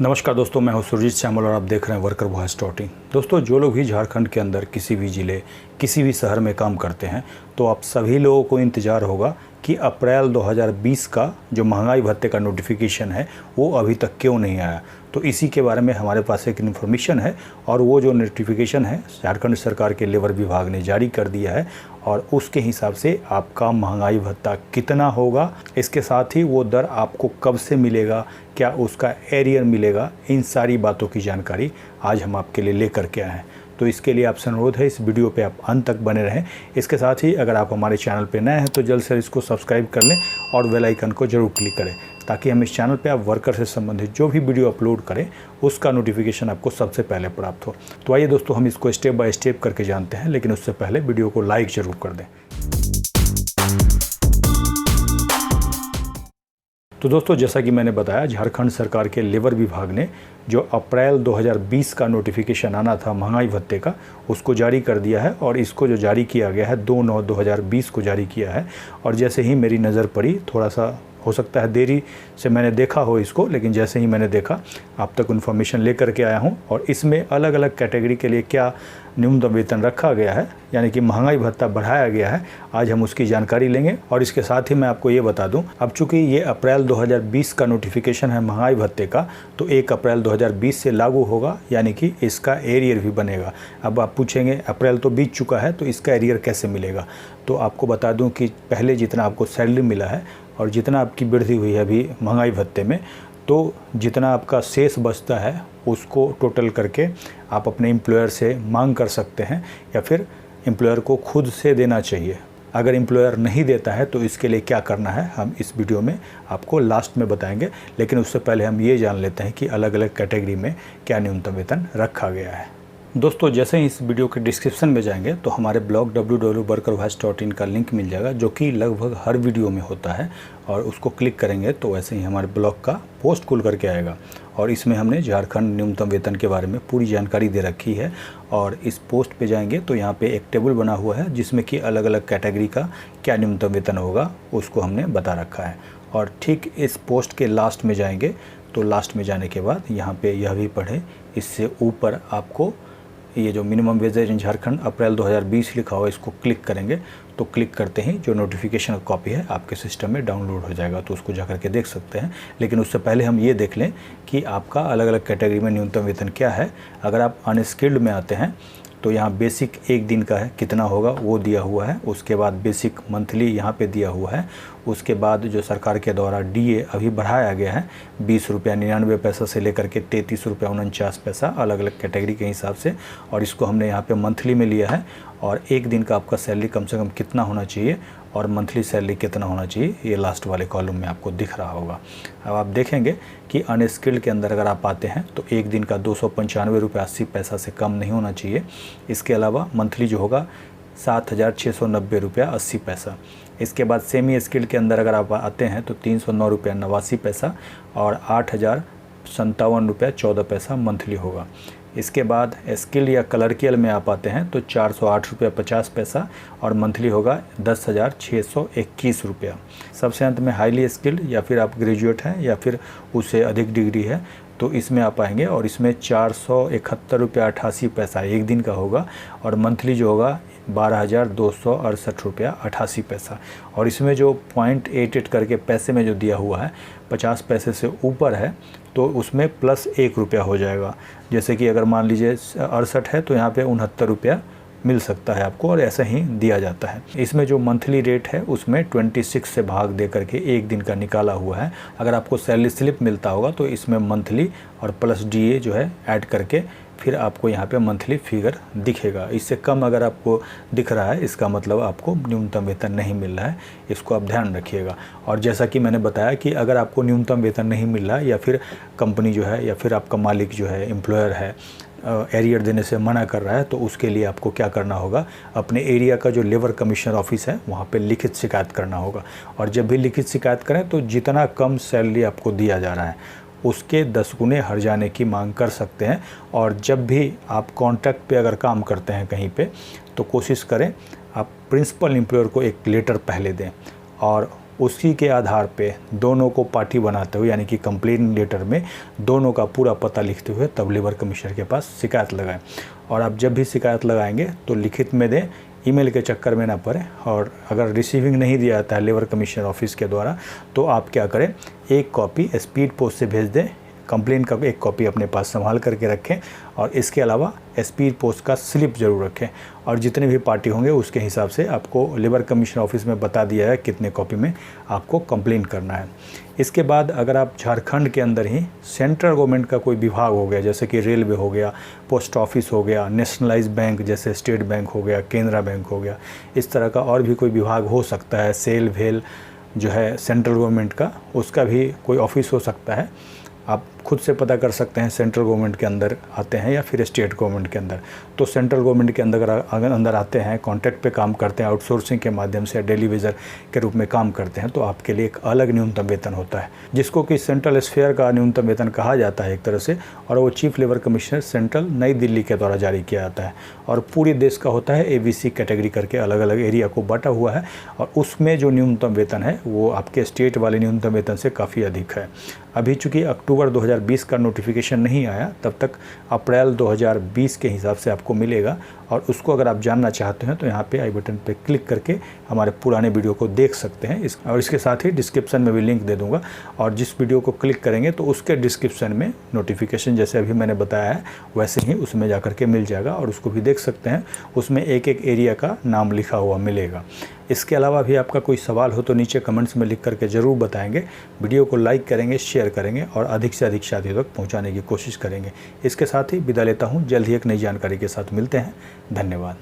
नमस्कार दोस्तों, मैं हूं सुरजीत श्यामल और आप देख रहे हैं वर्कर वॉइस डॉट इन। दोस्तों, जो लोग भी झारखंड के अंदर किसी भी ज़िले किसी भी शहर में काम करते हैं तो आप सभी लोगों को इंतज़ार होगा कि अप्रैल 2020 का जो महंगाई भत्ते का नोटिफिकेशन है वो अभी तक क्यों नहीं आया। तो इसी के बारे में हमारे पास एक इन्फॉर्मेशन है और वो जो नोटिफिकेशन है झारखंड सरकार के लेबर विभाग ने जारी कर दिया है और उसके हिसाब से आपका महंगाई भत्ता कितना होगा, इसके साथ ही वो दर आपको कब से मिलेगा, क्या उसका एरियर मिलेगा, इन सारी बातों की जानकारी आज हम आपके लिए लेकर के आए हैं। तो इसके लिए आपसे अनुरोध है इस वीडियो पे आप अंत तक बने रहें। इसके साथ ही अगर आप हमारे चैनल पे नए हैं तो जल्द से इसको सब्सक्राइब कर लें और बेल आइकन को जरूर क्लिक करें ताकि हम इस चैनल पे आप वर्कर से संबंधित जो भी वीडियो अपलोड करें उसका नोटिफिकेशन आपको सबसे पहले प्राप्त हो। तो आइए दोस्तों, हम इसको स्टेप बाय स्टेप करके जानते हैं, लेकिन उससे पहले वीडियो को लाइक ज़रूर कर दें। तो दोस्तों, जैसा कि मैंने बताया, झारखंड सरकार के लेबर विभाग ने जो अप्रैल 2020 का नोटिफिकेशन आना था महंगाई भत्ते का, उसको जारी कर दिया है और इसको जो जारी किया गया है 2/9/2020 को जारी किया है। और जैसे ही मेरी नज़र पड़ी, थोड़ा सा हो सकता है देरी से मैंने देखा हो इसको, लेकिन जैसे ही मैंने देखा आप तक इन्फॉर्मेशन लेकर के आया हूं। और इसमें अलग अलग कैटेगरी के लिए क्या न्यूनतम वेतन रखा गया है, यानी कि महंगाई भत्ता बढ़ाया गया है, आज हम उसकी जानकारी लेंगे। और इसके साथ ही मैं आपको ये बता दूं, अब चूंकि ये अप्रैल 2020 का नोटिफिकेशन है महंगाई भत्ते का, तो 1 अप्रैल 2020 से लागू होगा, यानी कि इसका एरियर भी बनेगा। अब आप पूछेंगे अप्रैल तो बीत चुका है तो इसका एरियर कैसे मिलेगा। तो आपको बता दूँ कि पहले जितना आपको सैलरी मिला है और जितना आपकी वृद्धि हुई है अभी महंगाई भत्ते में, तो जितना आपका शेष बचता है उसको टोटल करके आप अपने एम्प्लॉयर से मांग कर सकते हैं या फिर एम्प्लॉयर को खुद से देना चाहिए। अगर एम्प्लॉयर नहीं देता है तो इसके लिए क्या करना है हम इस वीडियो में आपको लास्ट में बताएंगे, लेकिन उससे पहले हम ये जान लेते हैं कि अलग अलग कैटेगरी में क्या न्यूनतम वेतन रखा गया है। दोस्तों, जैसे ही इस वीडियो के डिस्क्रिप्शन में जाएंगे तो हमारे ब्लॉग www.workervoice.in का लिंक मिल जाएगा, जो कि लगभग हर वीडियो में होता है। और उसको क्लिक करेंगे तो वैसे ही हमारे ब्लॉग का पोस्ट खुल करके आएगा और इसमें हमने झारखंड न्यूनतम वेतन के बारे में पूरी जानकारी दे रखी है। और इस पोस्ट पे जाएंगे तो यहाँ पे एक टेबल बना हुआ है जिसमें कि अलग अलग कैटेगरी का क्या न्यूनतम वेतन होगा उसको हमने बता रखा है। और ठीक इस पोस्ट के लास्ट में जाएंगे तो लास्ट में जाने के बाद यहाँ पे यह भी पढ़े, इससे ऊपर आपको ये जो मिनिमम वेजेज इन झारखंड अप्रैल 2020 लिखा हुआ है, इसको क्लिक करेंगे तो क्लिक करते ही जो नोटिफिकेशन कॉपी है आपके सिस्टम में डाउनलोड हो जाएगा, तो उसको जाकर के देख सकते हैं। लेकिन उससे पहले हम ये देख लें कि आपका अलग अलग कैटेगरी में न्यूनतम वेतन क्या है। अगर आप अनस्किल्ड में आते हैं तो यहाँ बेसिक एक दिन का है कितना होगा वो दिया हुआ है, उसके बाद बेसिक मंथली यहाँ पे दिया हुआ है, उसके बाद जो सरकार के द्वारा डीए अभी बढ़ाया गया है 20 रुपया 99 पैसा से लेकर के 33 रुपया 49 पैसा अलग अलग कैटेगरी के हिसाब से, और इसको हमने यहाँ पे मंथली में लिया है। और एक दिन का आपका सैलरी कम से कम कितना होना चाहिए और मंथली सैलरी कितना होना चाहिए ये लास्ट वाले कॉलम में आपको दिख रहा होगा। अब आप देखेंगे कि अनस्किल्ड के अंदर अगर आप आते हैं तो एक दिन का 295 रुपये 80 पैसा से कम नहीं होना चाहिए। इसके अलावा मंथली जो होगा 7,690 रुपया 80 पैसा। इसके बाद सेमी स्किल्ड के अंदर अगर आप आते हैं तो 309 रुपया 89 पैसा और 8,057 रुपया 14 पैसा मंथली होगा। इसके बाद स्किल या क्लर्कियल में आप आते हैं तो 408 रुपया 50 पैसा और मंथली होगा 10,621 रुपया। सबसे अंत में हाईली स्किल्ड या फिर आप ग्रेजुएट हैं या फिर उससे अधिक डिग्री है तो इसमें आप आएंगे और इसमें 471 रुपया 88 पैसा एक दिन का होगा और मंथली जो होगा 12,268 रुपया 88 पैसा। और इसमें जो 0.88 करके पैसे में जो दिया हुआ है 50 पैसे से ऊपर है तो उसमें प्लस 1 रुपया हो जाएगा। जैसे कि अगर मान लीजिए 68 है तो यहाँ पे 69 रुपया मिल सकता है आपको, और ऐसा ही दिया जाता है। इसमें जो मंथली रेट है उसमें 26 से भाग दे करके एक दिन का निकाला हुआ है। अगर आपको सैलरी स्लिप मिलता होगा तो इसमें मंथली और प्लस डीए जो है ऐड करके फिर आपको यहाँ पे मंथली फिगर दिखेगा। इससे कम अगर आपको दिख रहा है इसका मतलब आपको न्यूनतम वेतन नहीं मिल रहा है, इसको आप ध्यान रखिएगा। और जैसा कि मैंने बताया कि अगर आपको न्यूनतम वेतन नहीं मिल रहा है या फिर कंपनी जो है या फिर आपका मालिक जो है एम्प्लॉयर है एरियर देने से मना कर रहा है तो उसके लिए आपको क्या करना होगा, अपने एरिया का जो लेबर कमिश्नर ऑफिस है वहाँ पे लिखित शिकायत करना होगा। और जब भी लिखित शिकायत करें तो जितना कम सैलरी आपको दिया जा रहा है उसके 10 गुने हर जाने की मांग कर सकते हैं। और जब भी आप कॉन्ट्रैक्ट पे अगर काम करते हैं कहीं पे तो कोशिश करें आप प्रिंसिपल एम्प्लॉयर को एक लेटर पहले दें और उसी के आधार पे दोनों को पार्टी बनाते हुए, यानी कि कंप्लेंट लेटर में दोनों का पूरा पता लिखते हुए तब लेबर कमिश्नर के पास शिकायत लगाएं। और आप जब भी शिकायत लगाएंगे तो लिखित में दें, ईमेल के चक्कर में ना पड़े। और अगर रिसीविंग नहीं दिया जाता है लेबर कमिश्नर ऑफिस के द्वारा तो आप क्या करें, एक कॉपी स्पीड पोस्ट से भेज दें, कंप्लेंट का एक कॉपी अपने पास संभाल करके रखें और इसके अलावा स्पीड पोस्ट का स्लिप ज़रूर रखें। और जितने भी पार्टी होंगे उसके हिसाब से आपको लेबर कमिश्नर ऑफिस में बता दिया है कितने कॉपी में आपको कंप्लेंट करना है। इसके बाद अगर आप झारखंड के अंदर ही सेंट्रल गवर्नमेंट का कोई विभाग हो गया, जैसे कि रेलवे हो गया, पोस्ट ऑफिस हो गया, नेशनलाइज बैंक जैसे स्टेट बैंक हो गया, केनरा बैंक हो गया, इस तरह का और भी कोई विभाग हो सकता है, सेल भेल जो है सेंट्रल गवर्नमेंट का, उसका भी कोई ऑफिस हो सकता है। आप खुद से पता कर सकते हैं सेंट्रल गवर्नमेंट के अंदर आते हैं या फिर स्टेट गवर्नमेंट के अंदर। तो सेंट्रल गवर्नमेंट के अगर अंदर आते हैं, कॉन्ट्रैक्ट पे काम करते हैं, आउटसोर्सिंग के माध्यम से डेली वेजर के रूप में काम करते हैं, तो आपके लिए एक अलग न्यूनतम वेतन होता है जिसको कि सेंट्रल स्फेयर का न्यूनतम वेतन कहा जाता है एक तरह से। और वो चीफ लेबर कमिश्नर सेंट्रल नई दिल्ली के द्वारा जारी किया जाता है और पूरे देश का होता है। ABC कैटेगरी करके अलग अलग एरिया को बांटा हुआ है और उसमें जो न्यूनतम वेतन है वो आपके स्टेट वाले न्यूनतम वेतन से काफ़ी अधिक है। अभी चूँकि अक्टूबर 2020 का नोटिफिकेशन नहीं आया, तब तक अप्रैल 2020 के हिसाब से आपको मिलेगा। और उसको अगर आप जानना चाहते हैं तो यहाँ पे आई बटन पे क्लिक करके हमारे पुराने वीडियो को देख सकते हैं। और इसके साथ ही डिस्क्रिप्शन में भी लिंक दे दूँगा और जिस वीडियो को क्लिक करेंगे तो उसके डिस्क्रिप्शन में नोटिफिकेशन जैसे अभी मैंने बताया है वैसे ही उसमें जा कर के मिल जाएगा और उसको भी देख सकते हैं। उसमें एक एक एरिया का नाम लिखा हुआ मिलेगा। इसके अलावा भी आपका कोई सवाल हो तो नीचे कमेंट्स में लिख करके ज़रूर बताएंगे। वीडियो को लाइक करेंगे, शेयर करेंगे और अधिक से अधिक साथियों तक पहुंचाने की कोशिश करेंगे। इसके साथ ही विदा लेता हूं। जल्द ही एक नई जानकारी के साथ मिलते हैं। धन्यवाद।